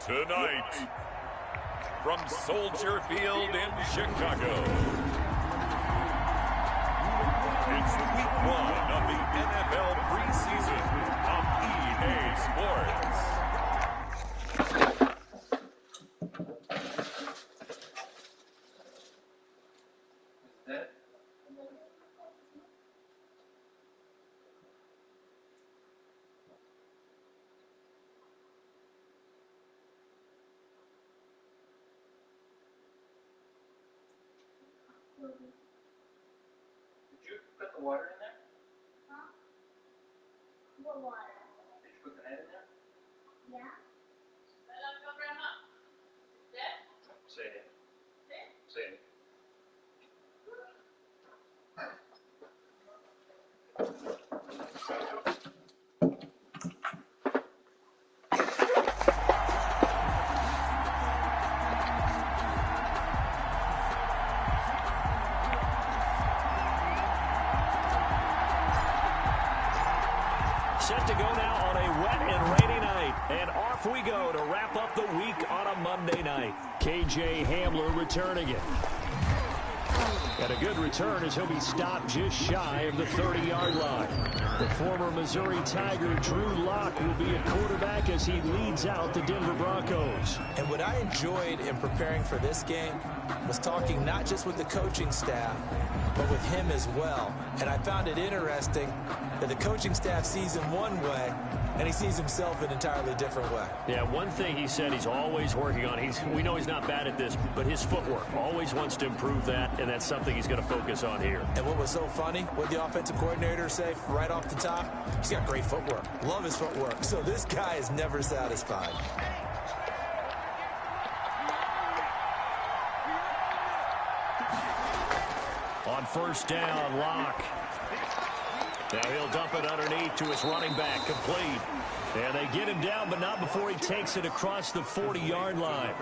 Tonight, from Soldier Field in Chicago, it's week 1 of the NFL preseason on EA Sports. Did you put the water in there? Huh? What water? Did you put the head in there? Yeah. Say it. Say it. Set to go now on a wet and rainy night. And off we go to wrap up the week on a Monday night. KJ Hamler returning it. And a good return as he'll be stopped just shy of the 30-yard line. The former Missouri Tiger Drew Lock will be a quarterback as he leads out the Denver Broncos. And what I enjoyed in preparing for this game was talking not just with the coaching staff, but with him as well. And I found it interesting that the coaching staff sees him one way, and he sees himself an entirely different way. Yeah, one thing he said he's always working on. We know he's not bad at this, but his footwork. Always wants to improve that, and that's something he's going to focus on here. And what was so funny, what the offensive coordinator say right off the top, he's got great footwork. Love his footwork. So this guy is never satisfied. On first down, Lock. Now he'll dump it underneath to his running back, complete. And they get him down, but not before he takes it across the 40-yard line.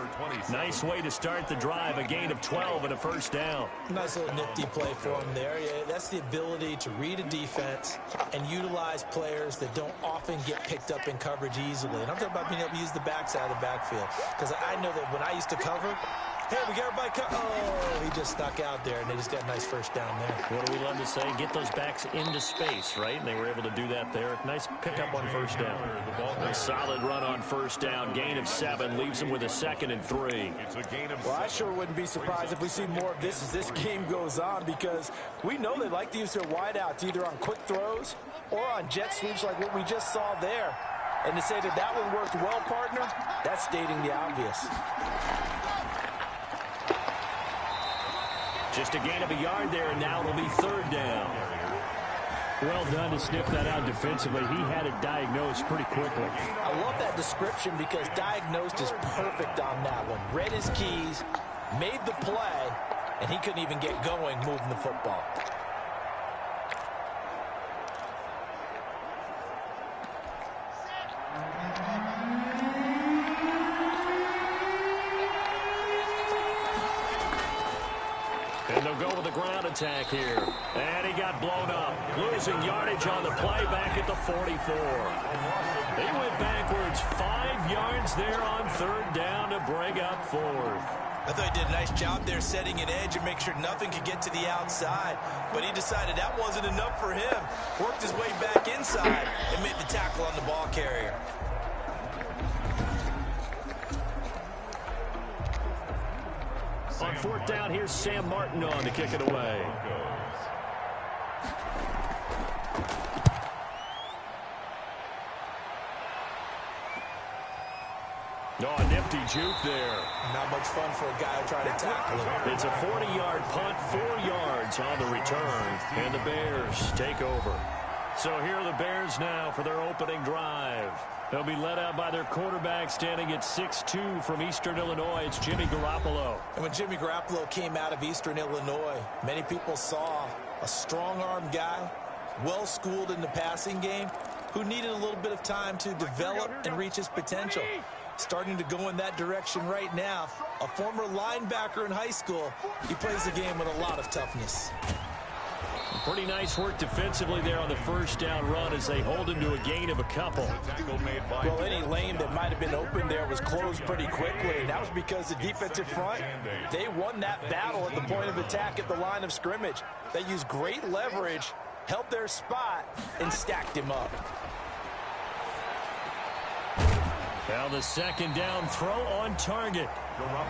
Nice way to start the drive, a gain of 12 and a first down. Nice little nifty play for him there. Yeah, that's the ability to read a defense and utilize players that don't often get picked up in coverage easily. And I'm talking about being able to use the backside of the backfield. Because I know that when I used to cover, hey, we got everybody oh, he just stuck out there, and they just got a nice first down there. What do we love to say? Get those backs into space, right? And they were able to do that there. Nice pickup on first down. A solid run on first down. Gain of 7. Leaves them with a 2nd and 3. Well, I sure wouldn't be surprised if we see more of this as this game goes on, because we know they like to use their wideouts either on quick throws or on jet sweeps like what we just saw there. And to say that that one worked well, partner, that's stating the obvious. Just a gain of a yard there, and now it'll be 3rd down. Well done to sniff that out defensively. He had it diagnosed pretty quickly. I love that description because diagnosed is perfect on that one. Read his keys, made the play, and he couldn't even get going moving the football. And they'll go with the ground attack here. And he got blown up. Losing yardage on the play back at the 44. They went backwards 5 yards there on 3rd down to bring up 4th. I thought he did a nice job there setting an edge and make sure nothing could get to the outside. But he decided that wasn't enough for him. Worked his way back inside and made the tackle on the ball carrier. On 4th down, here's Sam Martin on to kick it away. Oh, nifty juke there. Not much fun for a guy trying to tackle him. It's a 40-yard punt, 4 yards on the return, and the Bears take over. So here are the Bears now for their opening drive. They'll be led out by their quarterback standing at 6'2" from Eastern Illinois. It's Jimmy Garoppolo. And when Jimmy Garoppolo came out of Eastern Illinois, many people saw a strong-arm guy, well-schooled in the passing game, who needed a little bit of time to develop and reach his potential. Starting to go in that direction right now. A former linebacker in high school, he plays the game with a lot of toughness. Pretty nice work defensively there on the first down run as they hold him to a gain of a couple. Well, any lane that might have been open there was closed pretty quickly, and that was because the defensive front, they won that battle at the point of attack at the line of scrimmage. They used great leverage, held their spot, and stacked him up. Now the second down throw on target.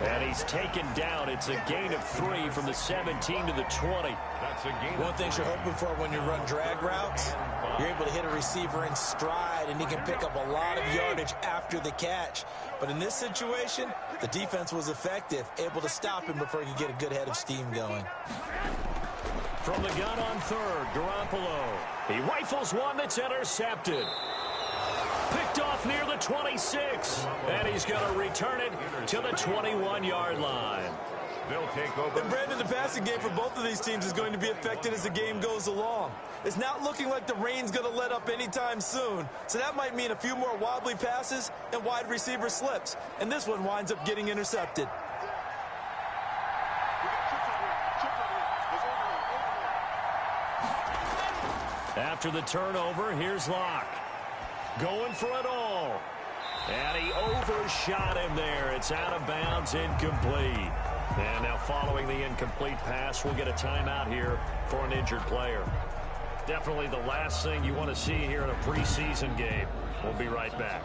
And he's taken down. It's a gain of 3 from the 17 to the 20. One thing you're hoping for when you run drag routes, you're able to hit a receiver in stride, and he can pick up a lot of yardage after the catch. But in this situation, the defense was effective, able to stop him before he could get a good head of steam going. From the gun on third, Garoppolo. He rifles one that's intercepted. Picked off near the 26. And he's going to return it to the 21-yard line. They'll take over. And Brandon, the passing game for both of these teams is going to be affected as the game goes along. It's not looking like the rain's going to let up anytime soon. So that might mean a few more wobbly passes and wide receiver slips. And this one winds up getting intercepted. After the turnover, here's Locke. Going for it all. And he overshot him there. It's out of bounds, incomplete. And now following the incomplete pass, we'll get a timeout here for an injured player. Definitely the last thing you want to see here in a preseason game. We'll be right back.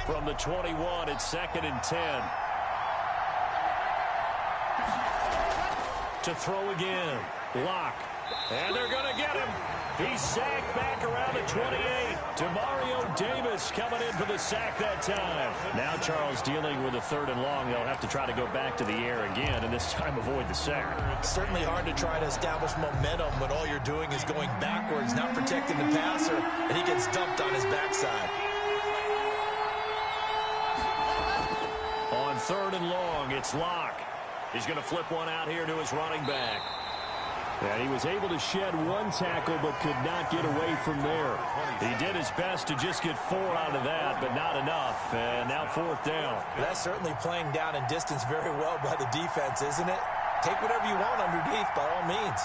From the 21, it's 2nd and 10. To throw again. Locke. And they're going to get him. He's sacked back around the 28. Demario Davis coming in for the sack that time. Now Charles dealing with a 3rd and long. They'll have to try to go back to the air again and this time avoid the sack. Certainly hard to try to establish momentum when all you're doing is going backwards, not protecting the passer, and he gets dumped on his backside. On 3rd and long, it's Locke. He's going to flip one out here to his running back. And he was able to shed one tackle but could not get away from there. He did his best to just get 4 out of that, but not enough. And now 4th down. That's certainly playing down in distance very well by the defense, isn't it? Take whatever you want underneath by all means.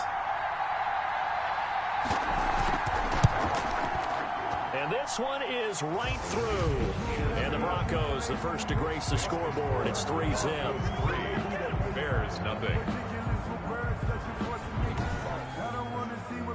And this one is right through. And the Broncos, the first to grace the scoreboard. It's 3-zip. Bears nothing.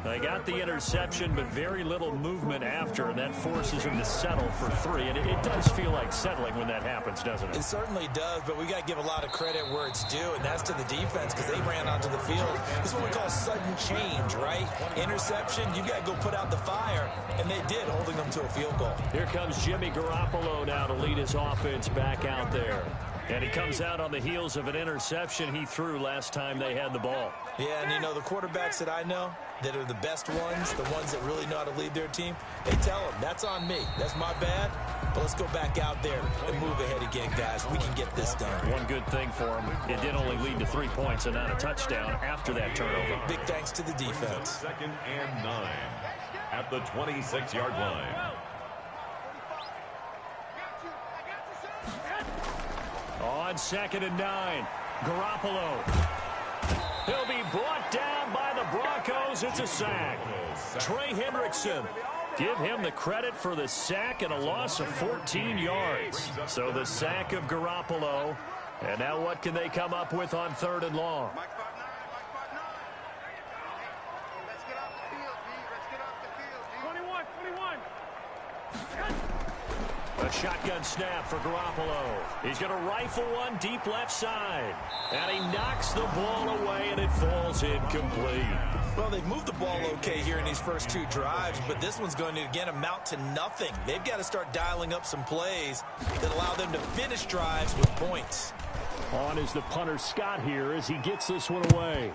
They got the interception, but very little movement after, and that forces him to settle for 3. And it does feel like settling when that happens, doesn't it? It certainly does, but we got to give a lot of credit where it's due, and that's to the defense because they ran onto the field. This is what we call sudden change, right? Interception, you got to go put out the fire, and they did, holding them to a field goal. Here comes Jimmy Garoppolo now to lead his offense back out there. And he comes out on the heels of an interception he threw last time they had the ball. Yeah, and you know, the quarterbacks that I know that are the best ones, the ones that really know how to lead their team, they tell them, that's on me. That's my bad. But let's go back out there and move ahead again, guys. We can get this done. One good thing for him, it did only lead to 3 points and not a touchdown after that turnover. Big thanks to the defense. 2nd and 9 at the 26-yard line. On 2nd and 9, Garoppolo. He'll be brought down by the Broncos. It's a sack. Trey Hendrickson. Give him the credit for the sack and a loss of 14 yards. So the sack of Garoppolo. And now what can they come up with on 3rd and long? A A shotgun snap for Garoppolo. He's going to rifle one deep left side. And he knocks the ball away, and it falls incomplete. Well, they've moved the ball okay here in these first two drives, but this one's going to, again, amount to nothing. They've got to start dialing up some plays that allow them to finish drives with points. On is the punter, Scott, here as he gets this one away.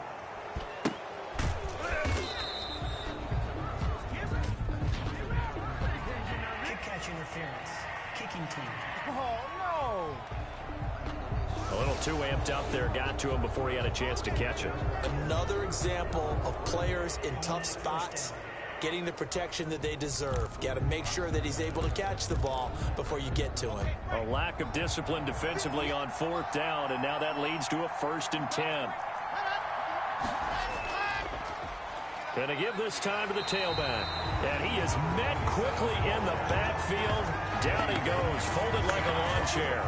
Kick catch interference. Kicking team. Oh, no. A little too amped up there, got to him before he had a chance to catch it. Another example of players in tough spots getting the protection that they deserve. Got to make sure that he's able to catch the ball before you get to him. A lack of discipline defensively on 4th down, and now that leads to a 1st and 10. Going to give this time to the tailback. And he is met quickly in the backfield. Down he goes, folded like a lawn chair.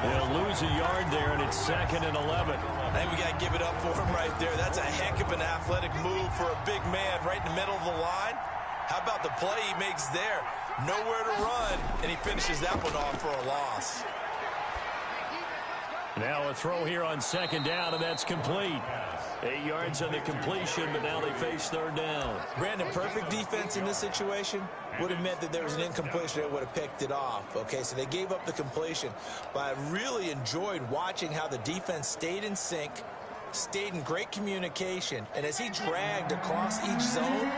They'll lose a yard there, and it's 2nd and 11. I think we got to give it up for him right there. That's a heck of an athletic move for a big man right in the middle of the line. How about the play he makes there? Nowhere to run, and he finishes that one off for a loss. Now a throw here on 2nd down, and that's complete. 8 yards on the completion, but now they face 3rd down. Brandon, perfect defense in this situation would have meant that there was an incompletion that would have picked it off. Okay, so they gave up the completion, but I really enjoyed watching how the defense stayed in sync, stayed in great communication, and as he dragged across each zone,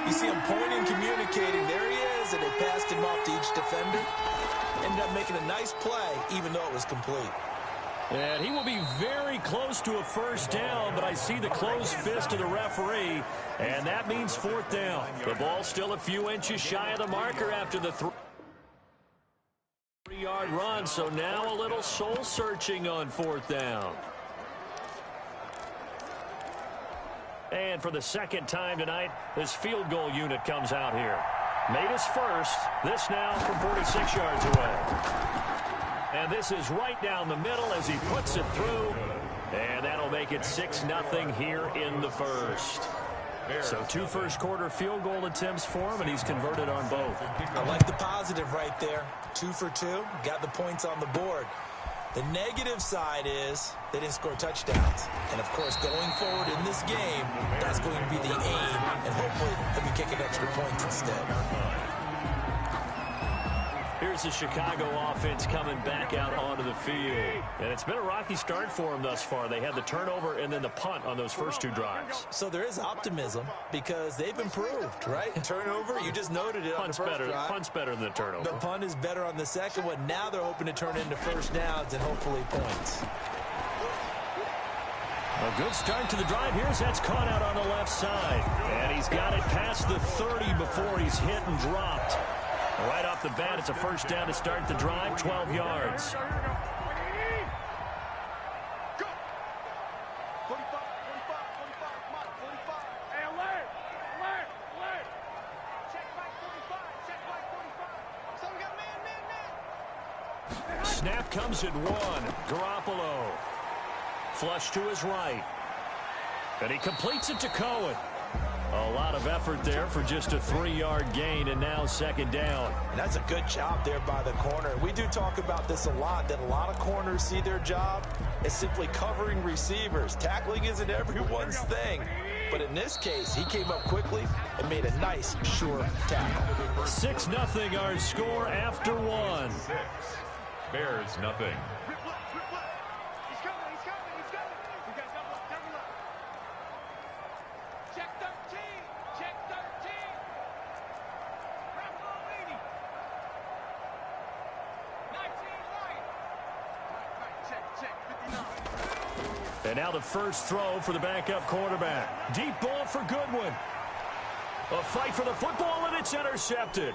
you see him pointing, communicating. There he is, and they passed him off to each defender. Ended up making a nice play, even though it was complete. And he will be very close to a 1st down, but I see the closed fist of the referee, and that means 4th down. The ball's still a few inches shy of the marker after the 3-yard run, so now a little soul-searching on 4th down. And for the 2nd time tonight, this field goal unit comes out here. Made his first, this now from 46 yards away. And this is right down the middle as he puts it through. And that'll make it 6-0 here in the 1st. So 2 first-quarter field goal attempts for him, and he's converted on both. I like the positive right there. 2 for 2. Got the points on the board. The negative side is they didn't score touchdowns. And, of course, going forward in this game, that's going to be the aim. And hopefully they'll be kicking extra points instead. Here's the Chicago offense coming back out onto the field. And it's been a rocky start for them thus far. They had the turnover and then the punt on those first 2 drives. So there is optimism because they've improved, right? Turnover, you just noted it on the first drive. Punt's better than the turnover. The punt is better on the second one. Now they're hoping to turn into 1st downs and hopefully points. A good start to the drive. Here's that's caught out on the left side. And he's got it past the 30 before he's hit and dropped. Right off the bat, it's a 1st down to start the drive, 12 yards. Snap comes at 1. Garoppolo. Flush to his right. And he completes it to Cohen. A lot of effort there for just a 3-yard gain, and now 2nd down. And that's a good job there by the corner. We do talk about this a lot, that a lot of corners see their job as simply covering receivers. Tackling isn't everyone's thing. But in this case, he came up quickly and made a nice, sure tackle. 6-0 our score after 1. Bears nothing. And now the first throw for the backup quarterback. Deep ball for Goodwin. A fight for the football, and it's intercepted.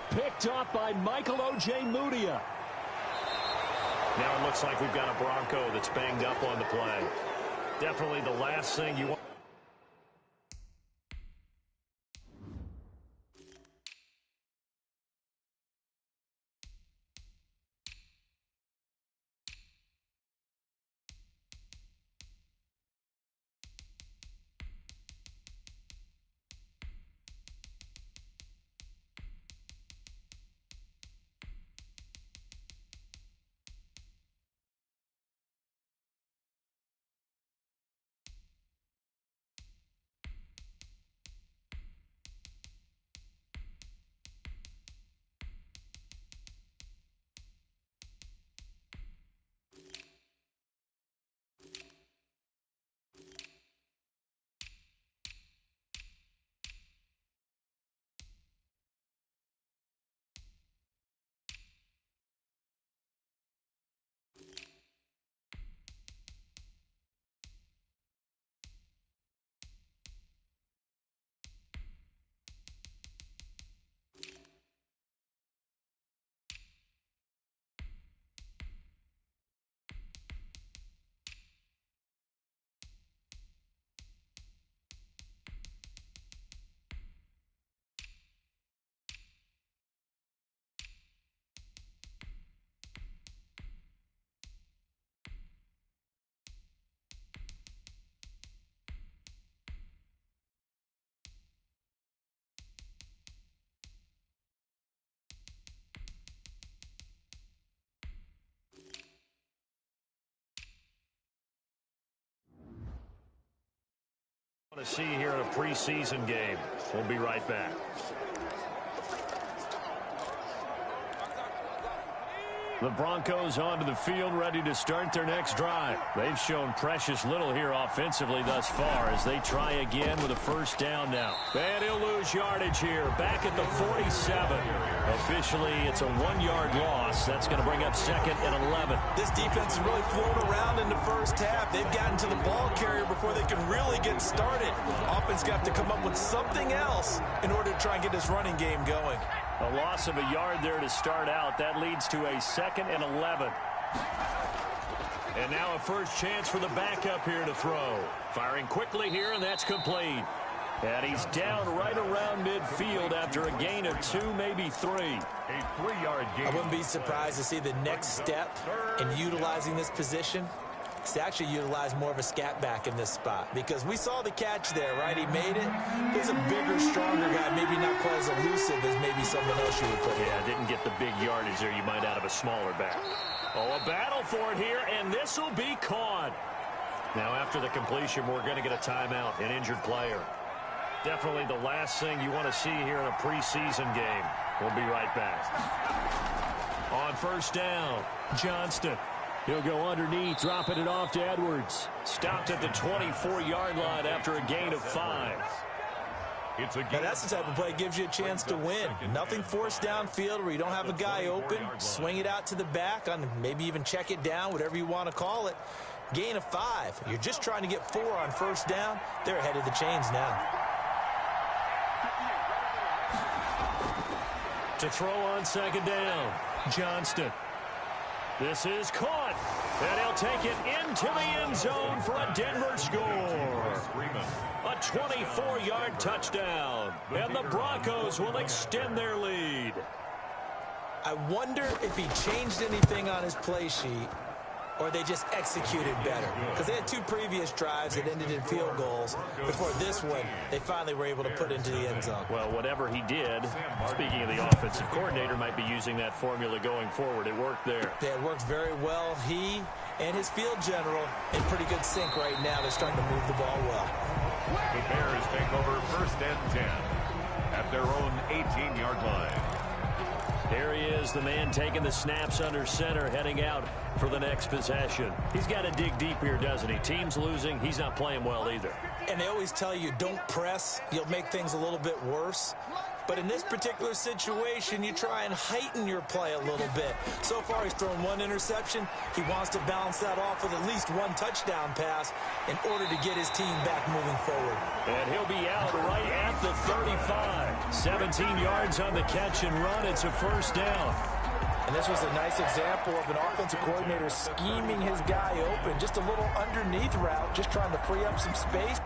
Picked up by Michael O.J. Mudia. Now it looks like we've got a Bronco that's banged up on the play. Definitely the last thing you want. To see here in a preseason game. We'll be right back. The Broncos onto the field, ready to start their next drive. They've shown precious little here offensively thus far as they try again with a first down now. And he'll lose yardage here, back at the 47. Officially, it's a 1-yard loss. That's going to bring up 2nd and 11. This defense has really flown around in the first half. They've gotten to the ball carrier before they can really get started. Offense got to come up with something else in order to try and get this running game going. A loss of a yard there to start out. That leads to a 2nd and 11. And now a first chance for the backup here to throw. Firing quickly here, and that's complete. And he's down right around midfield after a gain of 2, maybe 3. A 3-yard gain. I wouldn't be surprised to see the next step in utilizing this position is to actually utilize more of a scat back in this spot, because we saw the catch there, right? He made it. He's a bigger, stronger guy, maybe not quite as elusive as maybe someone else you would put in. Yeah, didn't get the big yardage there you might out of a smaller back. Oh, a battle for it here, and this will be caught. Now, after the completion, we're going to get a timeout, an injured player. Definitely the last thing you want to see here in a preseason game. We'll be right back. On first down, Johnston. He'll go underneath, dropping it off to Edwards. Stopped at the 24-yard line after a gain of 5. Now that's the type of play that gives you a chance to win. Nothing forced downfield where you don't have a guy open. Swing it out to the back, on maybe even check it down, whatever you want to call it. Gain of 5. You're just trying to get 4 on first down. They're ahead of the chains now. To throw on second down, Johnston. This is caught, and he'll take it into the end zone for a Denver score. A 24-yard touchdown, and the Broncos will extend their lead. I wonder if he changed anything on his play sheet or they just executed better, because they had 2 previous drives that ended in field goals. Before this one, they finally were able to put into the end zone. Well, whatever he did, speaking of the offensive coordinator, might be using that formula going forward. It worked there. Yeah, it worked very well. He and his field general in pretty good sync right now. They're starting to move the ball well. The Bears take over 1st and 10 at their own 18-yard line. There he is, the man taking the snaps under center, heading out for the next possession. He's got to dig deep here, doesn't he? Team's losing. He's not playing well either. And they always tell you, don't press. You'll make things a little bit worse. But in this particular situation, you try and heighten your play a little bit. So far, he's thrown 1 interception. He wants to balance that off with at least 1 touchdown pass in order to get his team back moving forward. And he'll be out right at the 35. 17 yards on the catch and run. It's a first down. And this was a nice example of an offensive coordinator scheming his guy open. Just a little underneath route, just trying to free up some space.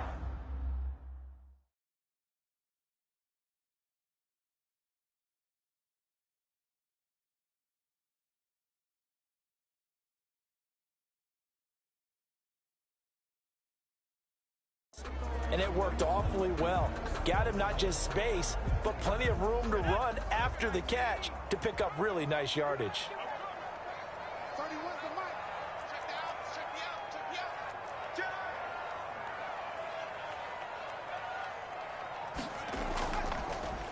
And it worked awfully well. Got him not just space, but plenty of room to run after the catch to pick up really nice yardage.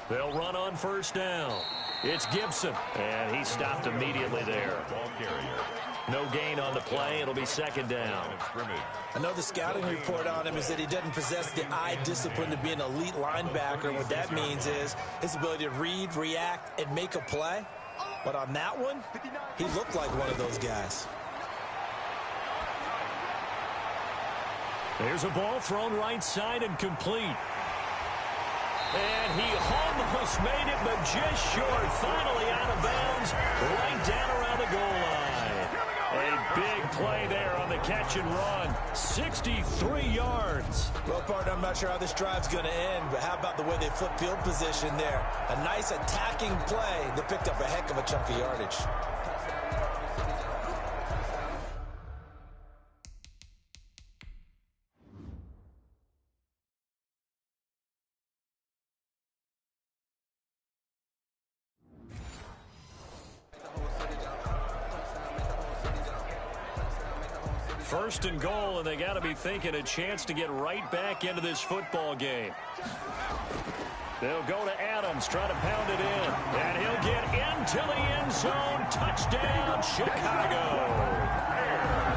They'll run on first down. It's Gibson, and he stopped immediately there. Ball carrier. No gain on the play. It'll be second down. I know the scouting report on him is that he doesn't possess the eye discipline to be an elite linebacker. What that means is his ability to read, react, and make a play. But on that one, he looked like one of those guys. There's a ball thrown right side and complete. And he almost made it, but just short. Finally out of bounds, right down around the goal line. A big play there on the catch and run. 63 yards. Well, partner, I'm not sure how this drive's going to end, but how about the way they flip field position there? A nice attacking play that picked up a heck of a chunk of yardage. First and goal, and they got to be thinking a chance to get right back into this football game. They'll go to Adams, try to pound it in, and he'll get into the end zone. Touchdown, Chicago.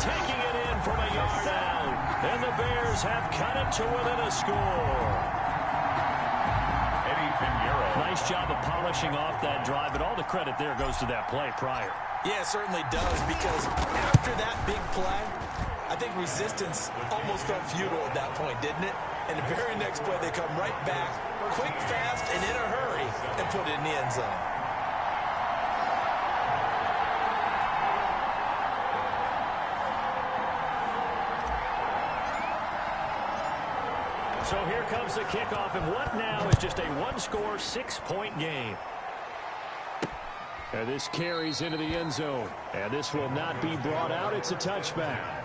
Taking it in from a yard out, and the Bears have cut it to within a score. Nice job of polishing off that drive, but all the credit there goes to that play prior. Yeah, it certainly does, because after that big play, I think resistance almost felt futile at that point, didn't it? And the very next play, they come right back, quick, fast, and in a hurry, and put it in the end zone. So here comes the kickoff, and what now is just a one-score, 6-point game. And this carries into the end zone, and this will not be brought out. It's a touchback.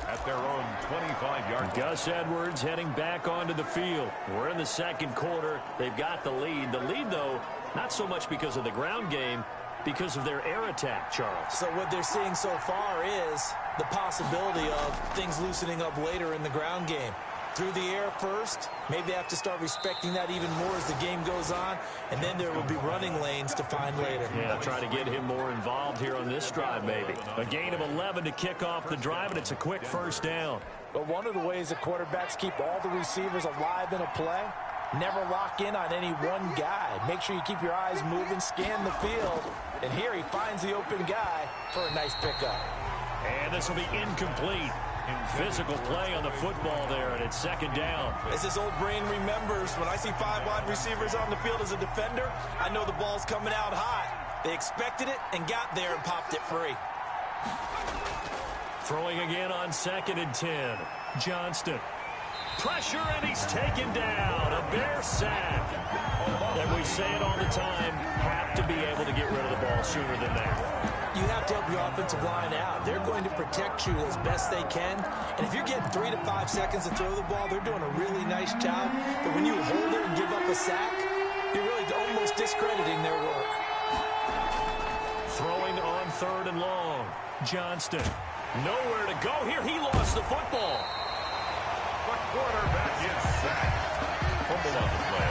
At their own 25-yard. Gus Edwards heading back onto the field. We're in the second quarter. They've got the lead. The lead, though, not so much because of the ground game, because of their air attack, Charles. So what they're seeing so far is the possibility of things loosening up later in the ground game. Through the air first, maybe they have to start respecting that even more as the game goes on, and then there will be running lanes to find later. Yeah, try to get him more involved here on this drive, maybe. A gain of 11 to kick off the drive, and it's a quick first down. But one of the ways the quarterbacks keep all the receivers alive in a play, never lock in on any one guy. Make sure you keep your eyes moving, scan the field, and here he finds the open guy for a nice pickup. And this will be incomplete. Physical play on the football there, and it's second down. As his old brain remembers, when I see 5 wide receivers on the field as a defender, I know the ball's coming out hot. They expected it and got there and popped it free. Throwing again on 2nd and 10. Johnston. Pressure, and he's taken down. A Bear sack. And we say it all the time, have to be able to get rid of the ball sooner than that. You have to help your offensive line out. They're going to protect you as best they can. And if you're getting 3 to 5 seconds to throw the ball, they're doing a really nice job. But when you hold it and give up a sack, you're really almost discrediting their work. Throwing on 3rd and long. Johnston. Nowhere to go here. He lost the football. The quarterback is sacked. Fumble on the play.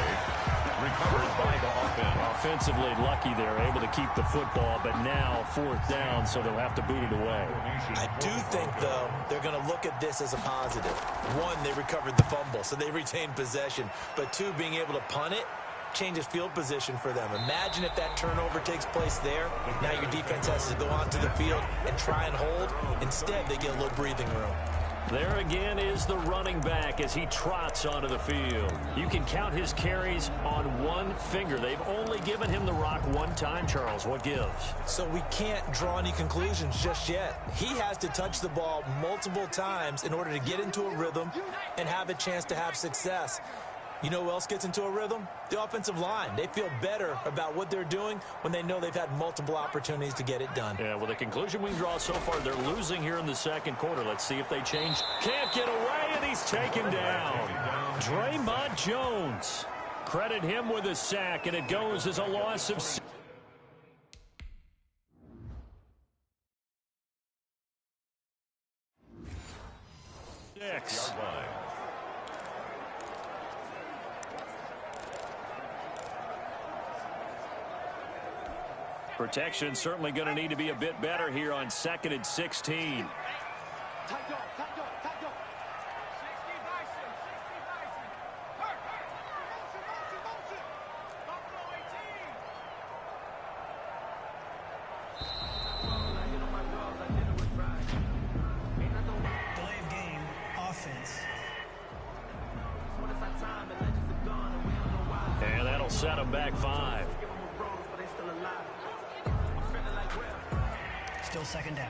Recovered by the offense. Offensively lucky they're able to keep the football, but now 4th down, so they'll have to boot it away. I do think, though, they're going to look at this as a positive. 1, they recovered the fumble, so they retained possession. But 2, being able to punt it changes field position for them. Imagine if that turnover takes place there. Now your defense has to go onto the field and try and hold. Instead, they get a little breathing room. There again is the running back as he trots onto the field. You can count his carries on one finger. They've only given him the rock one time, Charles. What gives? So we can't draw any conclusions just yet. He has to touch the ball multiple times in order to get into a rhythm and have a chance to have success. You know who else gets into a rhythm? The offensive line. They feel better about what they're doing when they know they've had multiple opportunities to get it done. Yeah, well, the conclusion we can draw so far, they're losing here in the second quarter. Let's see if they change. Can't get away, and he's taken down. Draymond Jones. Credit him with a sack, and it goes as a loss of 6. Protection certainly going to need to be a bit better here on 2nd and 16. Delay of game, offense. And that'll set them back 5. Still second down.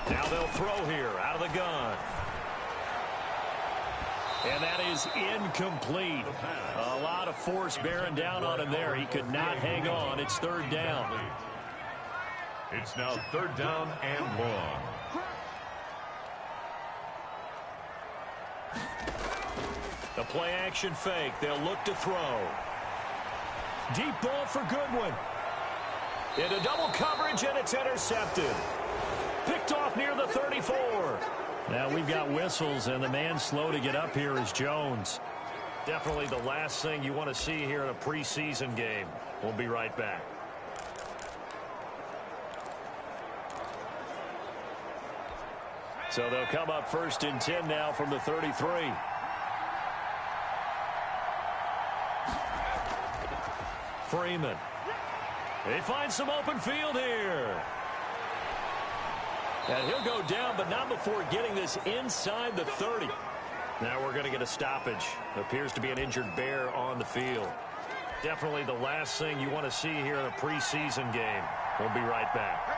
Now they'll throw here out of the gun. And that is incomplete. A lot of force bearing down on him there. He could not hang on. It's 3rd down. It's now 3rd down and long. The play action fake. They'll look to throw. Deep ball for Goodwin. Into double coverage, and it's intercepted. Picked off near the 34. Now we've got whistles, and the man slow to get up here is Jones. Definitely the last thing you want to see here in a preseason game. We'll be right back. So they'll come up 1st and 10 now from the 33. Freeman. They find some open field here. And he'll go down, but not before getting this inside the 30. Now we're going to get a stoppage. Appears to be an injured Bear on the field. Definitely the last thing you want to see here in a preseason game. We'll be right back.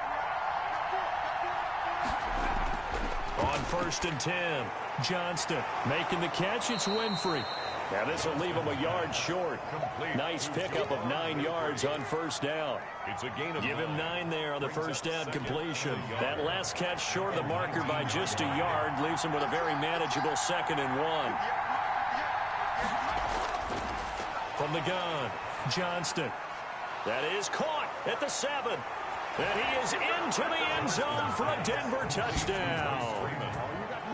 On 1st and 10, Johnston making the catch. It's Winfrey. Now this will leave him a yard short. Nice pickup of 9 yards on 1st down. It's a gain of Give him 9 there on the 1st down completion. That last catch short of the marker by just a yard leaves him with a very manageable 2nd and 1. From the gun, Johnston. That is caught at the 7. And he is into the end zone for a Denver touchdown.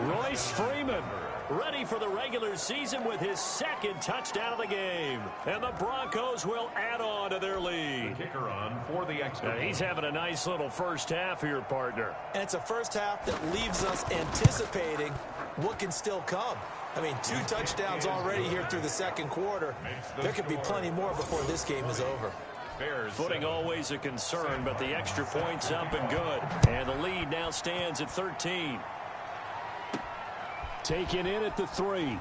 Royce Freeman ready for the regular season with his 2nd touchdown of the game. And the Broncos will add on to their lead. The kicker on for the extra. And he's having a nice little first half here, partner. And it's a first half that leaves us anticipating what can still come. I mean, 2 touchdowns already here through the 2nd quarter. There could be plenty more before this game is over. Footing always a concern, but the extra point's up and good. And the lead now stands at 13. Taken in at the 3.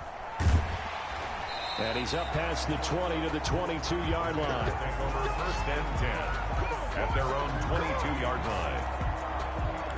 And he's up past the 20 to the 22-yard line. Over 1st and 10 at their own 22-yard line.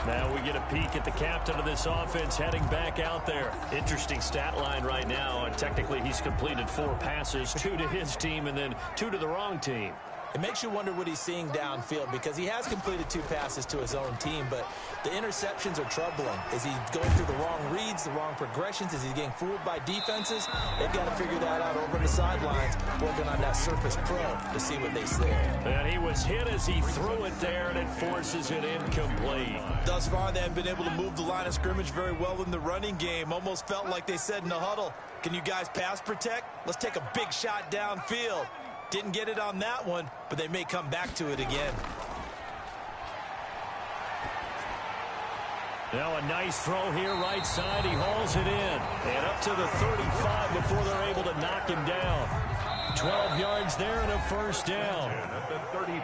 Now we get a peek at the captain of this offense heading back out there. Interesting stat line right now. And technically he's completed 4 passes, 2 to his team and then 2 to the wrong team. It makes you wonder what he's seeing downfield because he has completed 2 passes to his own team, but the interceptions are troubling. Is he going through the wrong reads, the wrong progressions? Is he getting fooled by defenses? They've got to figure that out over the sidelines, working on that Surface Pro to see what they say. And he was hit as he threw it there, and it forces it incomplete. Thus far, they haven't been able to move the line of scrimmage very well in the running game. Almost felt like they said in the huddle, can you guys pass protect? Let's take a big shot downfield. Didn't get it on that one, but they may come back to it again. Now a nice throw here right side. He hauls it in. And up to the 35 before they're able to knock him down. 12 yards there and a 1st down.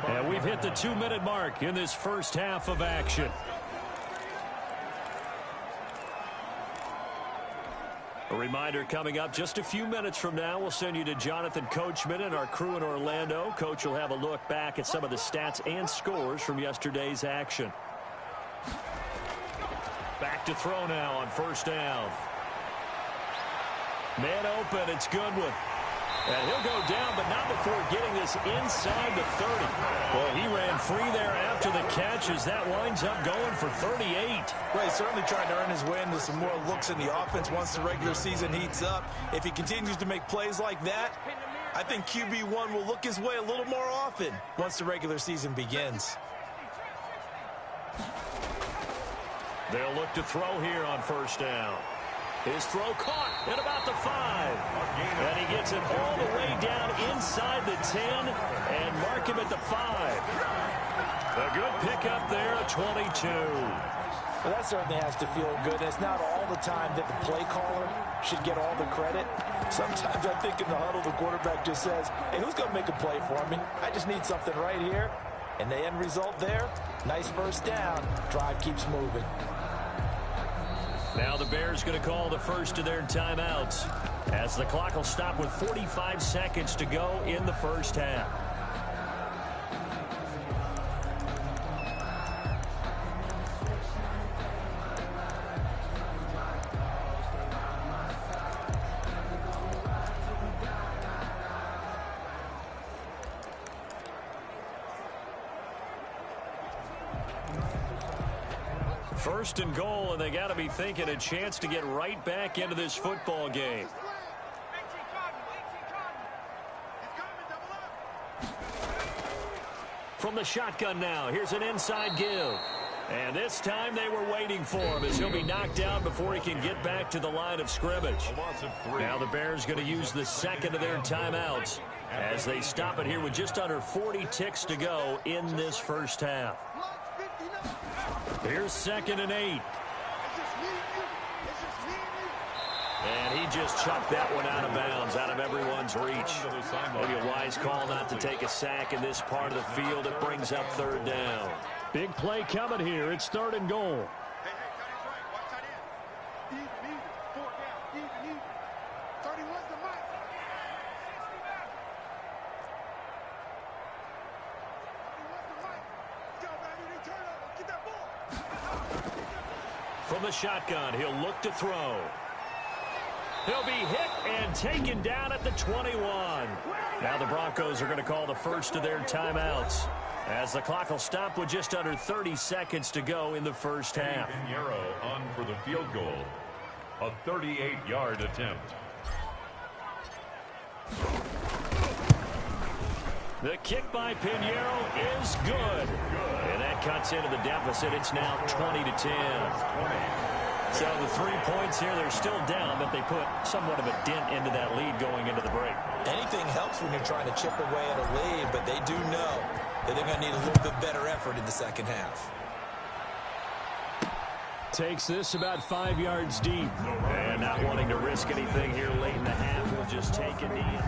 And we've hit the 2-minute mark in this first half of action. A reminder coming up just a few minutes from now, we'll send you to Jonathan Coachman and our crew in Orlando. Coach will have a look back at some of the stats and scores from yesterday's action. Back to throw now on 1st down. Man open, it's Goodwin. And he'll go down, but not before getting this inside the 30. Well, he ran free there after the catch as that winds up going for 38. Well, he's certainly trying to earn his way into some more looks in the offense once the regular season heats up. If he continues to make plays like that, I think QB1 will look his way a little more often once the regular season begins. They'll look to throw here on 1st down. His throw caught at about the 5. And he gets it all the way down inside the 10 and mark him at the 5. A good pickup there at 22. Well, that certainly has to feel good. It's not all the time that the play caller should get all the credit. Sometimes I think in the huddle, the quarterback just says, hey, who's going to make a play for me? I just need something right here. And the end result there, nice 1st down. Drive keeps moving. Now the Bears going to call the first of their timeouts as the clock will stop with 45 seconds to go in the first half. First and goal, and they got to be thinking a chance to get right back into this football game. From the shotgun now, here's an inside give. And this time they were waiting for him as he'll be knocked out before he can get back to the line of scrimmage. Now the Bears going to use the second of their timeouts as they stop it here with just under 40 ticks to go in this first half. Here's 2nd and 8. And he just chucked that one out of bounds, out of everyone's reach. Maybe a wise call not to take a sack in this part of the field. It brings up 3rd down. Big play coming here. It's 3rd and goal. From the shotgun, he'll look to throw. He'll be hit and taken down at the 21. Now the Broncos are going to call the first of their timeouts as the clock will stop with just under 30 seconds to go in the first half. Pinheiro on for the field goal. A 38-yard attempt. The kick by Pinheiro is good. And that cuts into the deficit. It's now 20-10. So the 3 points here, they're still down, but they put somewhat of a dent into that lead going into the break. Anything helps when you're trying to chip away at a lead, but they do know that they're going to need a little bit better effort in the second half. Takes this about 5 yards deep. And not wanting to risk anything here late in the half, we'll just take a knee.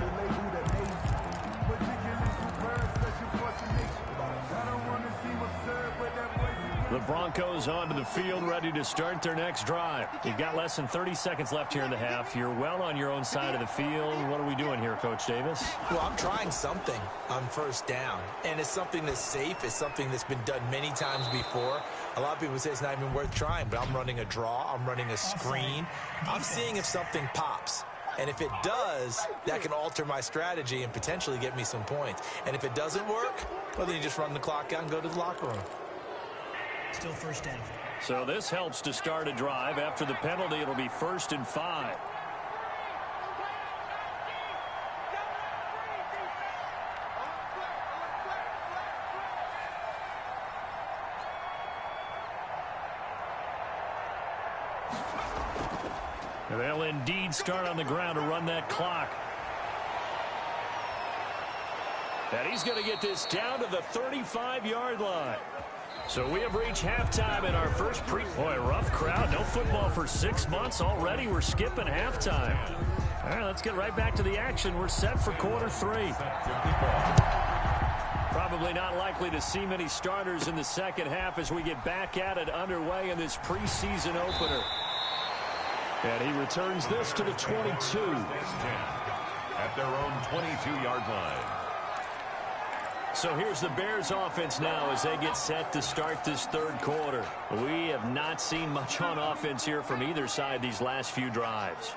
The Broncos onto the field, ready to start their next drive. You've got less than 30 seconds left here in the half. You're well on your own side of the field. What are we doing here, Coach Davis? Well, I'm trying something on first down, and it's something that's safe. It's something that's been done many times before. A lot of people say it's not even worth trying, but I'm running a draw. I'm running a screen. I'm seeing if something pops. And if it does, that can alter my strategy and potentially get me some points. And if it doesn't work, well, then you just run the clock out and go to the locker room. Still first down. So this helps to start a drive. After the penalty, it'll be 1st and 5. They'll indeed start on the ground to run that clock. And he's going to get this down to the 35-yard line. So we have reached halftime in our first Boy, rough crowd. No football for 6 months already. We're skipping halftime. All right, let's get right back to the action. We're set for quarter 3. Probably not likely to see many starters in the second half as we get back at it underway in this preseason opener. And he returns this to the 22. At their own 22-yard line. So here's the Bears offense now as they get set to start this third quarter. We have not seen much on offense here from either side these last few drives.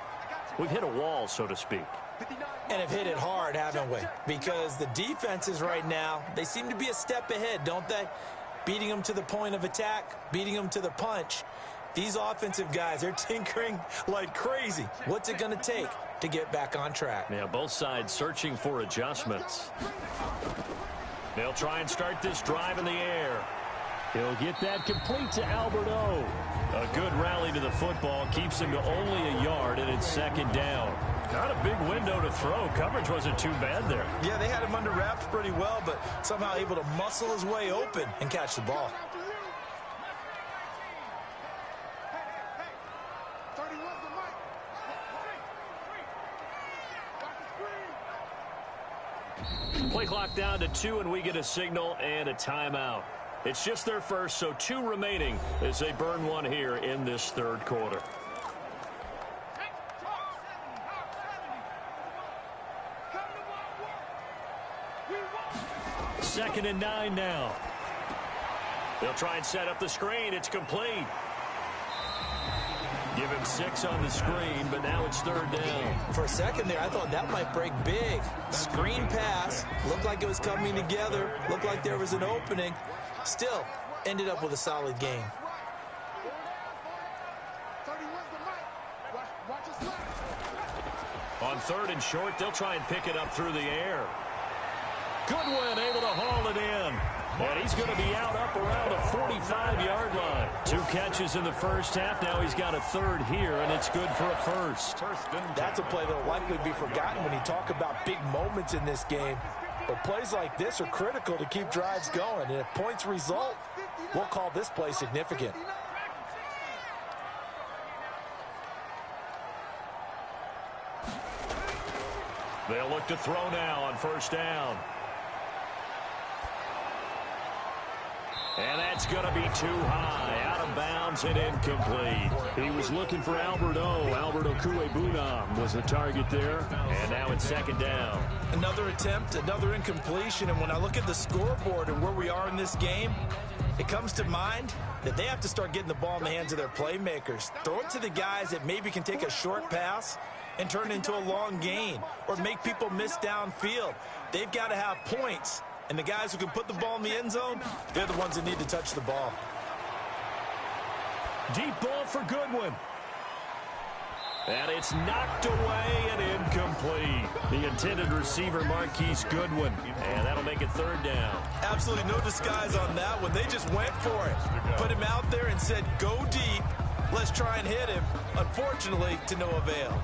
We've hit a wall, so to speak. And have hit it hard, haven't we? Because the defenses right now, they seem to be a step ahead, don't they? Beating them to the point of attack, beating them to the punch. These offensive guys, they're tinkering like crazy. What's it going to take to get back on track? Yeah, both sides searching for adjustments. They'll try and start this drive in the air. He'll get that complete to Alberto. A good rally to the football keeps him to only a yard, and it's second down. Not a big window to throw. Coverage wasn't too bad there. Yeah, they had him under wraps pretty well, but somehow able to muscle his way open and catch the ball. Play clock down to 2, and we get a signal and a timeout. It's just their first, so 2 remaining as they burn one here in this third quarter. Second and 9 now. They'll try and set up the screen. It's complete. Give him 6 on the screen, but now it's third down. For a second there, I thought that might break big. Screen pass. Looked like it was coming together. Looked like there was an opening. Still, ended up with a solid game. On 3rd and short, they'll try and pick it up through the air. Goodwin able to haul it in. And he's going to be out up around the 45-yard line. 2 catches in the first half. Now he's got a 3rd here, and it's good for a first. That's a play that will likely be forgotten when you talk about big moments in this game. But plays like this are critical to keep drives going. And if points result, we'll call this play significant. They'll look to throw now on 1st down. And that's going to be too high. Out of bounds and incomplete. He was looking for Albert Okuebunam was the target there. And now it's 2nd down. Another attempt, another incompletion. And when I look at the scoreboard and where we are in this game, it comes to mind that they have to start getting the ball in the hands of their playmakers. Throw it to the guys that maybe can take a short pass and turn it into a long gain or make people miss downfield. They've got to have points. And the guys who can put the ball in the end zone, they're the ones that need to touch the ball. Deep ball for Goodwin. And it's knocked away and incomplete. The intended receiver, Marquise Goodwin. And that'll make it 3rd down. Absolutely no disguise on that one. They just went for it. Put him out there and said, go deep. Let's try and hit him. Unfortunately, to no avail.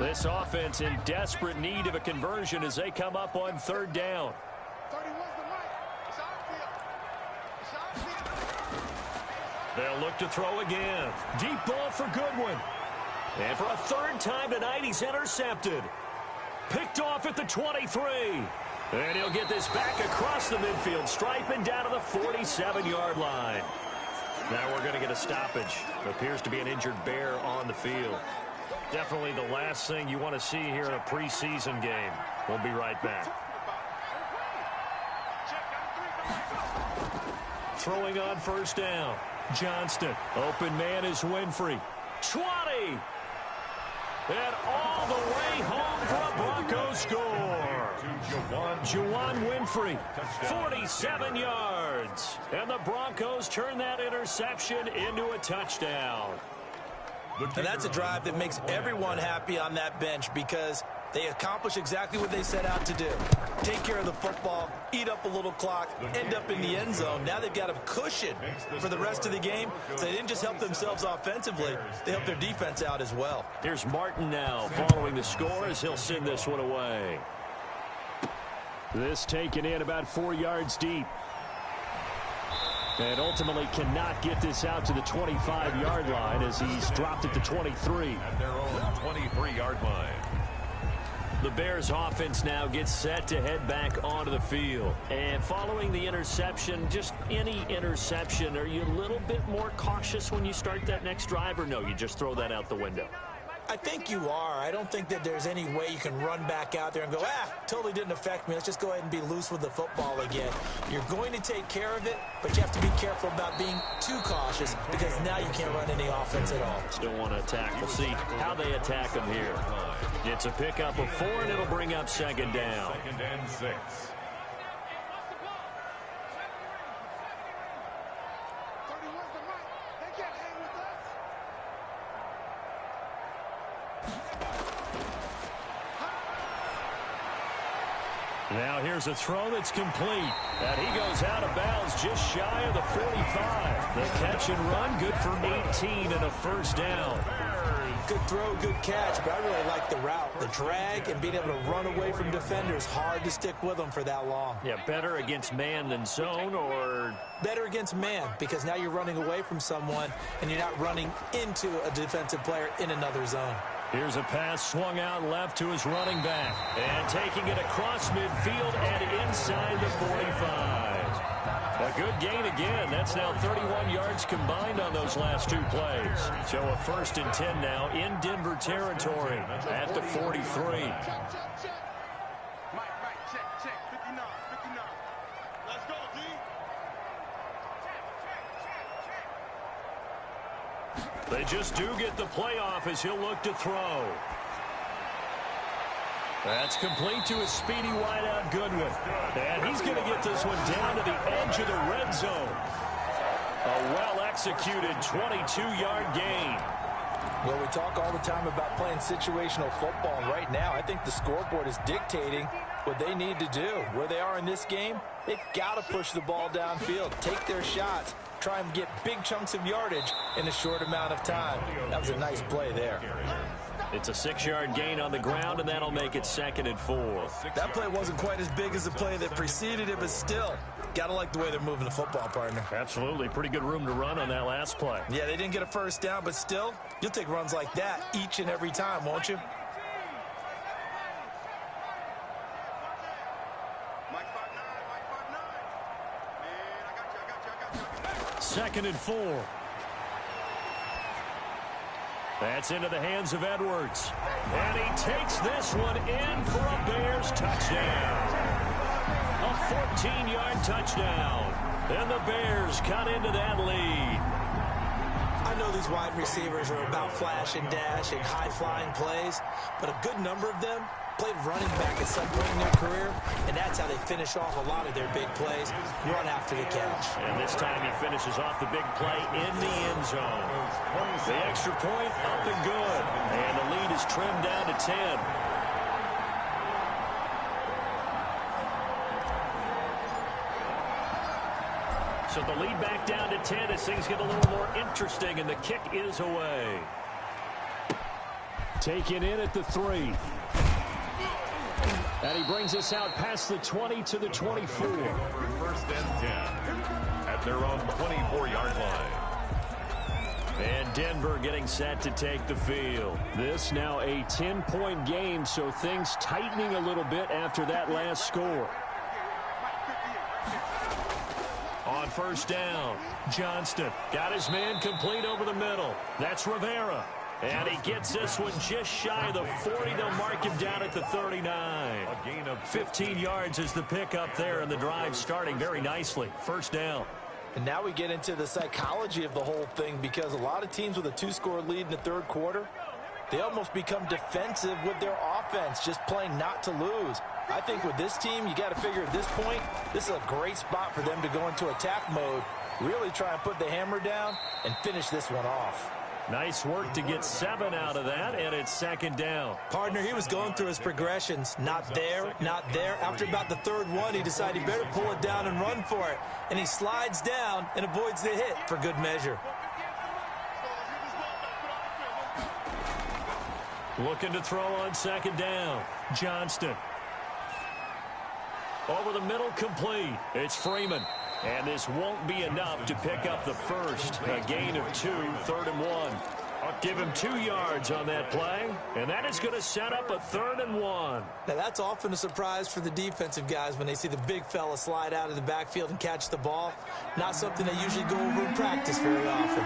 This offense in desperate need of a conversion as they come up on 3rd down. They'll look to throw again. Deep ball for Goodwin. And for a 3rd time tonight, he's intercepted. Picked off at the 23. And he'll get this back across the midfield stripe and down to the 47-yard line. Now we're going to get a stoppage. Appears to be an injured Bear on the field. Definitely the last thing you want to see here in a preseason game. We'll be right back. Throwing on 1st down. Johnston. Open man is Winfrey. 20. And all the way home for a Broncos score. Juwan Winfrey, 47 yards. And the Broncos turn that interception into a touchdown. And that's a drive that makes everyone happy on that bench because they accomplish exactly what they set out to do. Take care of the football, eat up a little clock, end up in the end zone. Now they've got a cushion for the rest of the game. So they didn't just help themselves offensively, they helped their defense out as well. Here's Martin now following the score as he'll send this one away. This taken in about 4 yards deep. And ultimately cannot get this out to the 25-yard line as he's dropped at the 23. At their own 23-yard line. The Bears offense now gets set to head back onto the field. And following the interception, just any interception, are you a little bit more cautious when you start that next drive, or no, you just throw that out the window? I think you are. I don't think that there's any way you can run back out there and go, totally didn't affect me. Let's just go ahead and be loose with the football again. You're going to take care of it, but you have to be careful about being too cautious because now you can't run any offense at all. Still want to attack. We'll see how they attack them here. It's a pickup of 4, and it'll bring up 2nd down. 2nd and 6. Now here's a throw that's complete. And he goes out of bounds just shy of the 45. The catch and run, good for 18 and a 1st down. Good throw, good catch, but I really like the route. The drag and being able to run away from defenders, hard to stick with them for that long. Yeah, better against man than zone, or? Better against man, because now you're running away from someone and you're not running into a defensive player in another zone. Here's a pass swung out left to his running back. And taking it across midfield and inside the 45. A good gain again. That's now 31 yards combined on those last 2 plays. So a 1st and 10 now in Denver territory at the 43. They just do get the playoff as he'll look to throw. That's complete to his speedy wideout Goodwin. And he's going to get this one down to the edge of the red zone. A well-executed 22-yard gain. Well, we talk all the time about playing situational football, and right now I think the scoreboard is dictating what they need to do. Where they are in this game, they've got to push the ball downfield, take their shots, try and get big chunks of yardage in a short amount of time. That was a nice play there. It's a 6-yard gain on the ground, and that'll make it 2nd and 4. That play wasn't quite as big as the play that preceded it, but still, got to like the way they're moving the football, partner. Absolutely. Pretty good room to run on that last play. Yeah, they didn't get a first down, but still, you'll take runs like that each and every time, won't you? Second and 4. That's into the hands of Edwards. And he takes this one in for a Bears touchdown. A 14-yard touchdown. And the Bears cut into that lead. I know these wide receivers are about flash and dash and high-flying plays, but a good number of them played running back at some point in their career, and that's how they finish off a lot of their big plays, run after the catch. And this time he finishes off the big play in the end zone. The extra point up and good, and the lead is trimmed down to 10. So the lead back down to 10 as things get a little more interesting, and the kick is away. Taken in at the 3. And he brings us out past the 20 to the 24. For 1st and 10 at their own 24-yard line. And Denver getting set to take the field. This now a 10-point game, so things tightening a little bit after that last score. On 1st down, Johnston got his man complete over the middle. That's Rivera. And he gets this one just shy of the 40. They'll mark him down at the 39. A gain of 15 yards is the pickup there, and the drive starting very nicely. 1st down. And now we get into the psychology of the whole thing, because a lot of teams with a 2-score lead in the 3rd quarter, they almost become defensive with their offense, just playing not to lose. I think with this team, you got to figure at this point, this is a great spot for them to go into attack mode, really try and put the hammer down and finish this one off. Nice work to get 7 out of that, and it's 2nd down. Partner, he was going through his progressions. Not there, not there. After about the 3rd one, he decided he better pull it down and run for it. And he slides down and avoids the hit for good measure. Looking to throw on 2nd down. Johnston. Over the middle, complete. It's Freeman. And this won't be enough to pick up the first. A gain of 2, 3rd and 1. Give him 2 yards on that play, and that is going to set up a 3rd and 1. Now, that's often a surprise for the defensive guys when they see the big fella slide out of the backfield and catch the ball. Not something they usually go over in practice very often.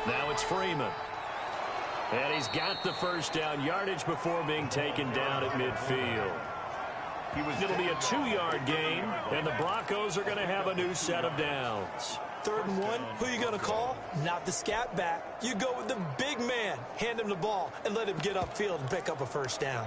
Now it's Freeman. And he's got the 1st down yardage before being taken down at midfield. It'll be a 2-yard gain, and the Broncos are going to have a new set of downs. 3rd and 1, who you going to call? Not the scat back. You go with the big man. Hand him the ball and let him get upfield and pick up a 1st down.